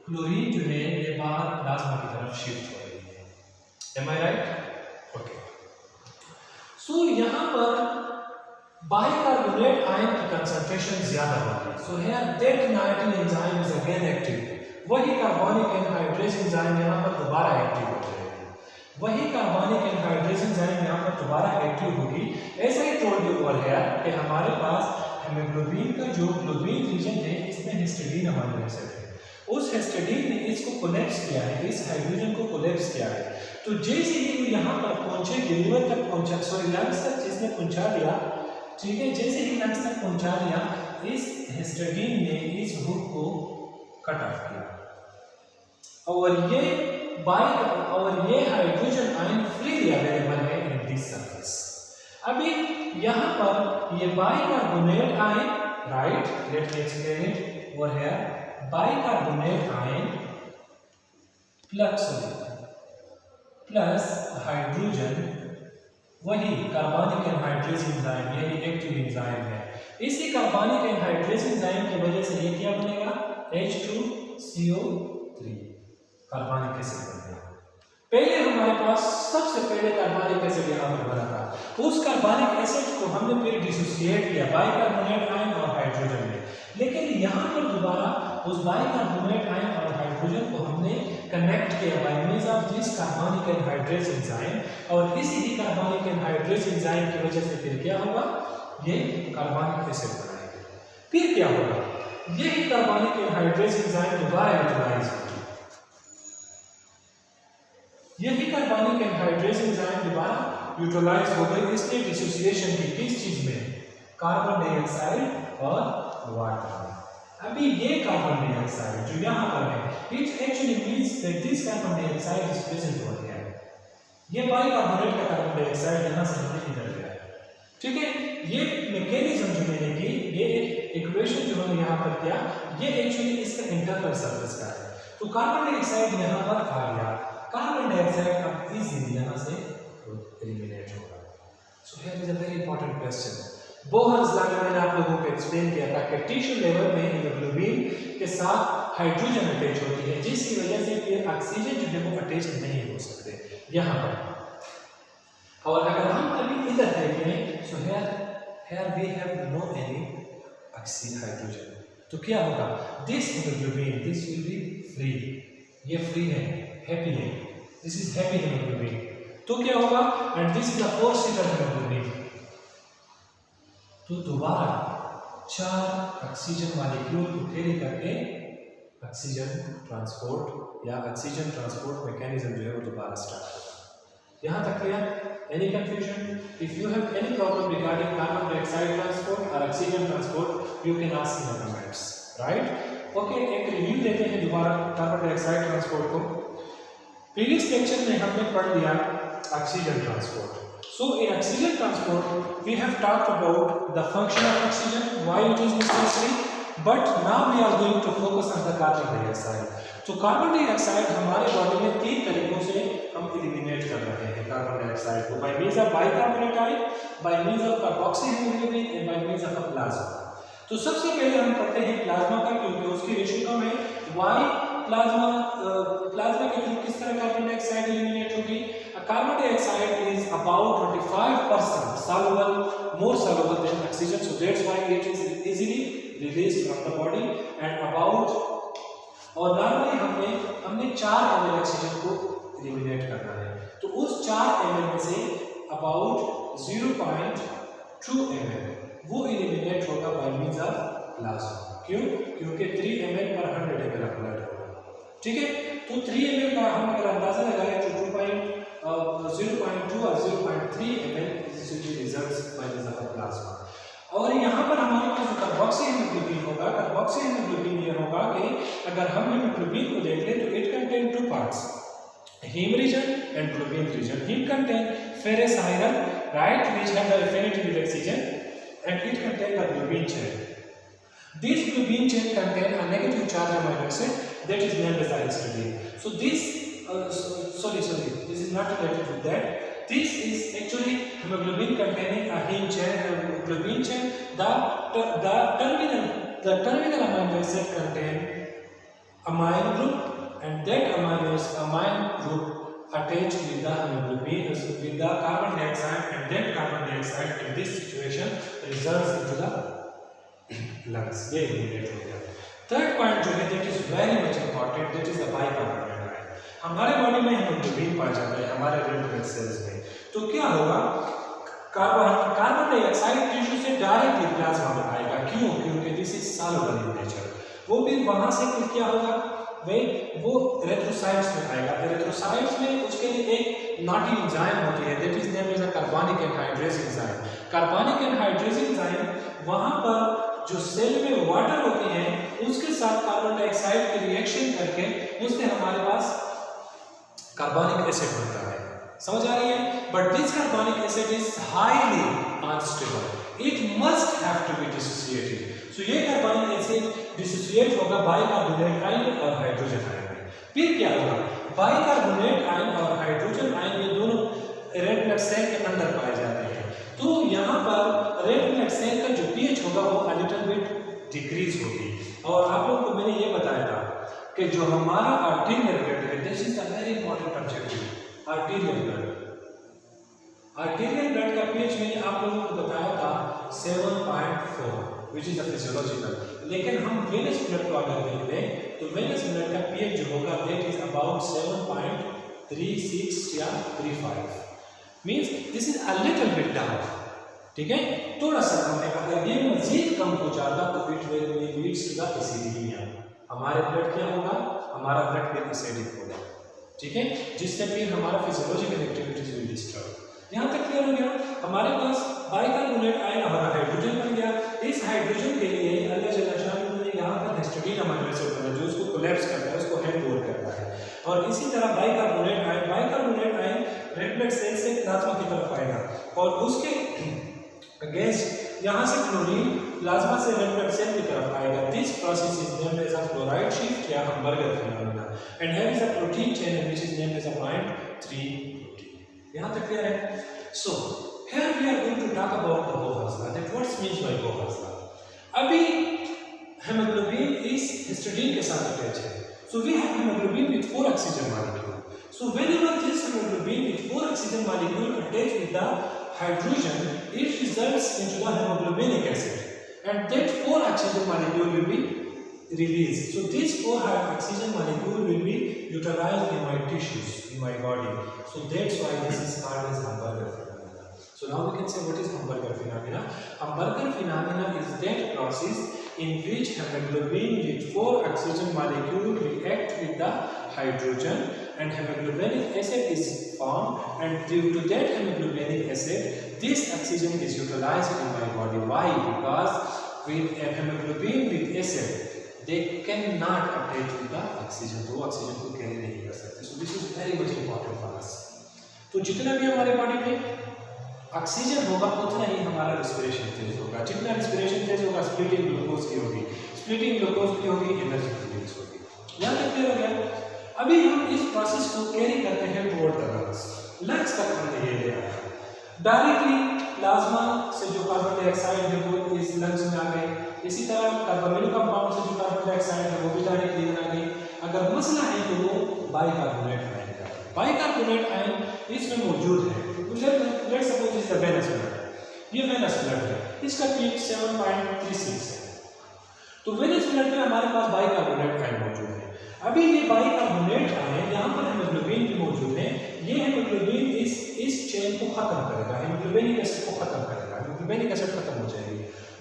क्लोरीन जो है ये बाहर प्लाज्मा की तरफ शिफ्ट हो रही है। Am I right? Okay. So यहाँ पर बाइकार्बोनेट आयन की कंसंट्रेशन ज्यादा होगी। So here that nitrogen enzyme is again active. वही कार्बोनिक एनहाइड्रेज एंजाइम यहाँ पर दोबारा एक्टिव हो जाएगी। वही कार्बोनिक एनहाइड्रेज एंजाइम यहाँ पर दोबारा एक्टिव होगी। ऐसा he told you over here कि हमारे पास हेमोग्लोबिन का जो ग्लोबिन रीजन है, इसमें हिस्टिडीन अमीनो एसिड है। उस हिस्टिडीन ने इसको कोलैप्स किया है, इस हाइड्रोजन को कोलैप्स किया है। तो जैसे ही वो यहाँ पर पहुंचे, लिवर तक पहुंचा, सॉरी लंग्स तक जिसने पहुंचा दिया, ठीक है, जैसे ही लंग्स तक पहुंचा दिया, इस हिस्टिडीन ने इस हुक को कट ऑफ किया और ये हाइड्रोजन आयन फ्रीली अवेलेबल है इन दिस सरफेस। अभी यहाँ पर ये bicarbonate ion, right, late me explain it over here. Bicarbonate ion plus hydrogen, वही कार्बोनिक एनहाइड्रेज एंजाइम, यही एक्टिव एंजाइम है। इसी कार्बोनिक एनहाइड्रेज एंजाइम की वजह से ये क्या बनेगा? H2CO3 कार्बोनिक एसिड बन गया। पहले हमारे पास सबसे पहले कार्बनिक एसिड यहाँ पर बना था, उस कार्बनिक एसिड को हमने फिर डिसोसिएट किया बाइकार्बोनेट आयन और हाइड्रोजन में, लेकिन यहाँ पर दोबारा उस बाइकार्बोनेट आयन और हाइड्रोजन को हमने कनेक्ट किया बाय मींस ऑफ दिस कार्बनिक एनहाइड्रेज एंजाइम, और इसी कार्बनिक एनहाइड्रेज एंजाइम की वजह से फिर क्या होगा, ये कार्बनिक एसिड बनाएगा। फिर क्या होगा, यही कार्बनिक एनहाइड्रेज एंजाइम दोबारा यूटिलाइज होगी, यही कार्बनिक एनहाइड्रेज एंजाइम दोबारा यूटिलाइज हो गई, इसने डिसोसिएशन की किस चीज में, कार्बन डाइऑक्साइड और वाटर में। अभी ये कार्बन डाइऑक्साइड जो यहाँ पर है, it actually means that this carbon dioxide is present over here, ये बाइकार्बोनेट का कार्बन डाइऑक्साइड यहाँ से हमने निकल गया है, ठीक है। ये मैकेनिज्म जो मैंने की, ये इक्वेशन जो हमने यहाँ पर किया, ये एक्चुअली इसका इंटरनल सरफेस का है। तो कार्बन डाइऑक्साइड यहाँ पर आ गया, कार्बन डाइऑक्साइड अब इजीली यहाँ से एलिमिनेट होगा। So here is a very important question. Bohr's law में मैंने आप लोगों को एक्सप्लेन किया था कि टिश्यू लेवल में हीमोग्लोबिन के साथ हाइड्रोजन अटैच होती है, जिसकी वजह से फिर ऑक्सीजन जो है वो अटैच नहीं हो सकते यहाँ पर। और अगर हम अभी इधर देखें, so here we have no any oxygen hydrogen, तो क्या होगा, this haemoglobin this will be free, ये फ्री है, हैप्पी है, दिस इज हैप्पी हीमोग्लोबिन। तो क्या होगा, and this is a four seater haemoglobin, तो दोबारा 4 ऑक्सीजन मॉलिक्यूल को कैरी करके ऑक्सीजन ट्रांसपोर्ट या ऑक्सीजन ट्रांसपोर्ट मैकेनिज्म जो है वो दोबारा स्टार्ट होगा। यहाँ तक clear? Any confusion? If you have any problem regarding carbon dioxide transport और oxygen transport, you can ask in the comments, right? Okay, एक रिव्यू देते हैं दोबारा कार्बन डाइऑक्साइड ट्रांसपोर्ट को। प्रीवियस लेक्चर में हमने पढ़ लिया oxygen transport. So in oxygen transport we have talked about the function of oxygen, why it is necessary, but now we are going to focus on the carbon dioxide. तो carbon dioxide हमारे body में 3 तरीकों से हम eliminate कर रहे हैं carbon dioxide को, bye means of bicarbonate ion, bye means of carboxy haemoglobin and bye means of plasma. तो सबसे पहले हम पढ़ते हैं प्लाज्मा का, क्योंकि उसकी रेशियो कम है। वाई प्लाज्मा के थ्रू किस तरह कार्बन डाइऑक्साइड एलिमिनेट होगी? Carbon dioxide is about 25% soluble, more soluble than oxygen, so that's why it is easily released from the body and about, और नॉर्मली हमने 4 ml ऑक्सीजन को eliminate करना है, तो उस 4 ml में से अबाउट 0.2 ml वो एलिमिनेट होगा बाय मींस ऑफ प्लाज्मा। क्यों? क्योंकि 3 ml पर 100 ml ऑफ ब्लड होगा, ठीक है। तो 3 ml का हम अगर अंदाजा लगाएं तो 0.2 और 0.3 ml results bye means of plasma. और यहाँ पर हमारे पास जो कार्बोक्सी हीमोग्लोबिन होगा, कार्बोक्सी हीमोग्लोबिन ये होगा कि अगर हम हीमोग्लोबिन को देख लें तो it contain 2 parts, heme region and globin region. Heme contain ferrous iron, right, which have the affinity with oxygen, and it contain the globin chain. This globin chain contain a negative charge amino acid that is named as histidine. So this this is not related to that. This is actually hemoglobin containing a heme chain, globin chain. The terminal amino acid contain amine group, and that amine group attached with the hemoglobin with the carbon dioxide, and that carbon dioxide in this situation results into the lungs. ये eliminate हो गया। Third point जो है that is very much important, that is the bicarbonate. हमारे body में haemoglobin पाया जाता है हमारे रेड ब्लड सेल्स में, तो क्या होगा, कार्बन डाइऑक्साइड टिश्यू से डायरेक्टली प्लाज्मा में आएगा। क्यों? क्योंकि this is soluble in nature. वो भी वहां से फिर क्या होगा, वो एरिथ्रोसाइट्स में आएगा। एरिथ्रोसाइट्स में उसके लिए एक नॉटी एंजाइम होती है, that is named as a carbonic anhydrase enzyme. Carbonic anhydrase enzyme वहां पर जो सेल में वाटर होती है उसके साथ कार्बन डाइऑक्साइड की रिएक्शन करके उससे हमारे पास कार्बनिक एसिड बनता है। समझ आ रही है? But this carbonic acid is highly unstable, it must have to be dissociated. So ये कार्बनिक एसिड डिसोसिएट होगा बाइकार्बोनेट आयन और हाइड्रोजन आयन में। फिर क्या होगा, बाइकार्बोनेट आयन और हाइड्रोजन आयन ये दोनों रेड ब्लड सेल के अंदर पाए जाते हैं। तो यहाँ पर रेड ब्लड सेल का जो पीएच होगा वो अ लिटिल बिट डिक्रीज होगी। और आप लोगों को मैंने ये बताया था कि जो हमारा आर्टेरियल ब्लड है, this is a very important objective. Arterial blood. Arterial blood का पीएच मैंने आप लोगों को बताया था 7.4 विच इज अ फिजियोलॉजिकल, लेकिन हम वेनस ब्लड को अगर देख लें तो वेनस ब्लड का पीएच जो होगा दैट इज अबाउट 7.36 या 35, means this is a little bit down, ठीक है, थोड़ा सा कम है। अगर ये मजीद कम हो जाता तो it will leads to the acidaemia, हमारे ब्लड क्या होगा, हमारा ब्लड फिर एसिडिक होगा, ठीक है, जिससे फिर हमारा फिजियोलॉजिकल एक्टिविटीज विल डिस्टर्ब। यहाँ तक क्लियर हो गया। हमारे पास बाइकार्बोनेट आयन हमारा हाइड्रोजन बन गया। इस हाइड्रोजन के लिए अल्लाह जल्ल शान ने यहाँ पर हिस्टडीन अमीनो एसिड बनाया जो उसको कोलैप्स करता है, उसको हेड ओवर करता है। और इसी तरह bicarbonate ion red blood cell से प्लाज्मा की तरफ आएगा और उसके अगेंस्ट यहाँ से क्लोरीन प्लाज्मा से रेड ब्लड सेल की तरफ आएगा। This process is named as a chloride shift या Hamburger phenomena and here is a protein chain which is named as a point 3 protein. यहाँ तक क्लियर है। सो here we are going to talk about the Bohr-Hazla, that what means by Bohr-Hazla। अभी hemoglobin is histidine के साथ attach है, so we have hemoglobin with 4 oxygen molecule, so whenever this hemoglobin with 4 oxygen molecule attach with the hydrogen, it results into the hemoglobinic acid and that 4 oxygen molecule will be released, so these 4 oxygen molecule will be utilized in my tissues in my body, so that's why this is called as hamburger phenomena। So now we can say what is hamburger phenomena. Hamburger phenomena is that process in which hemoglobin with 4 oxygen molecule react with the hydrogen and hemoglobinic acid is formed, and due to that hemoglobinic acid this oxygen is utilized in my body। Why? Because with a hemoglobin with acid they cannot attach with the oxygen, तो oxygen को carry नहीं कर सकते। So this is very much important for us। तो जितना भी हमारे body में ऑक्सीजन होगा उतना ही हमारा रेस्पिरेशन तेज होगा, जितना रेस्पिरेशन तेज होगा स्प्लिटिंग ग्लूकोज की होगी, स्प्लिटिंग ग्लूकोज की होगी एनर्जी रिलीज होगी। यहाँ तक क्लियर हो गया। अभी हम इस प्रोसेस को कैरी करते हैं टुवर्ड द लंग्स। लंग्स तक हमने ये ले आया, डायरेक्टली प्लाज्मा से जो कार्बन डाइऑक्साइड है वो इस लंग्स में आ गए, इसी तरह कार्बोनिल कंपाउंड से जो कार्बन डाइऑक्साइड है वो भी डायरेक्टली आ गई। अगर मसला है तो वो बाइकार्बोनेट आयन का, बाइकार्बोनेट आयन इसमें मौजूद है। Let's suppose is the venous blood, ये वेनस ब्लड है, इसका पीक 7.36 है, तो वेनस ब्लड में हमारे पास बाइकार्बोनेट आयन मौजूद है। अभी ये बाइकार्बोनेट आयन यहाँ पर हेमोग्लोबिन भी मौजूद है, ये हेमोग्लोबिन इस चेन को खत्म करेगा, हेमोग्लोबिनिक एसिड को खत्म करेगा, हेमोग्लोबिनिक एसिड खत्म हो जाएगी,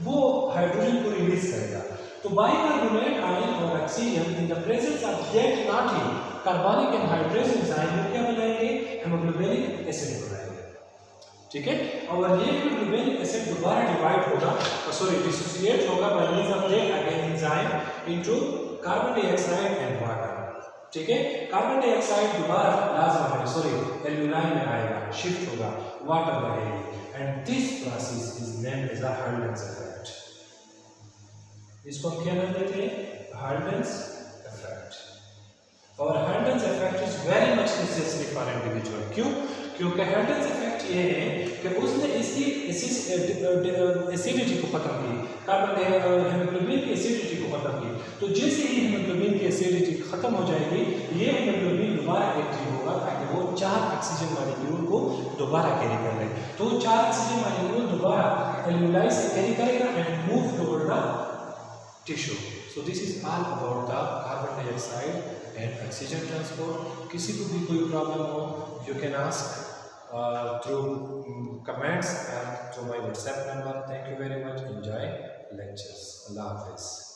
वो हाइड्रोजन को रिलीज करेगा। तो बाइकार्बोनेट आयन और oxygen in the presence of that noting carbonic and hydrogen ion क्या बनाएंगे, हेमोग्लोबिनिक एसिड बनाएंगे, ठीक है। और ये हेमोग्लोबिनिक एसिड दोबारा डिवाइड होगा, सॉरी डिसोसिएट होगा by means of that again enzyme into carbon dioxide and water, ठीक है। कार्बन डाइऑक्साइड दोबारा प्लाज्मा में सॉरी एल्यूलाई में आएगा, शिफ्ट होगा, वाटर रहेगी and this process is named as a Haldane's effect. इसको हम क्या नाम देते हैं, हाल्डेन्स इफेक्ट। और Haldane's effect is very much necessary for individual. क्यों? क्योंकि हाल्डेन्स इफेक्ट ये है कि उसने इसकी एसिडिटी को खत्म की, कार्बन हेमोग्लोबिन की एसिडिटी को खत्म की, तो जैसे ही हेमोग्लोबिन की एसिडिटी खत्म हो जाएगी ये हेमोग्लोबिन दोबारा एक्टिव होगा ताकि वो 4 ऑक्सीजन मॉलिक्यूल को दोबारा कैरी कर ले। तो 4 ऑक्सीजन मॉलिक्यूल दोबारा एल्यूलाई से कैरी करेगा and move toward the tissue. So this is all about the carbon dioxide and oxygen transport। किसी को भी कोई प्रॉब्लम हो you can ask through comments and through my WhatsApp number। Thank you very much, enjoy lectures। Allah Hafiz।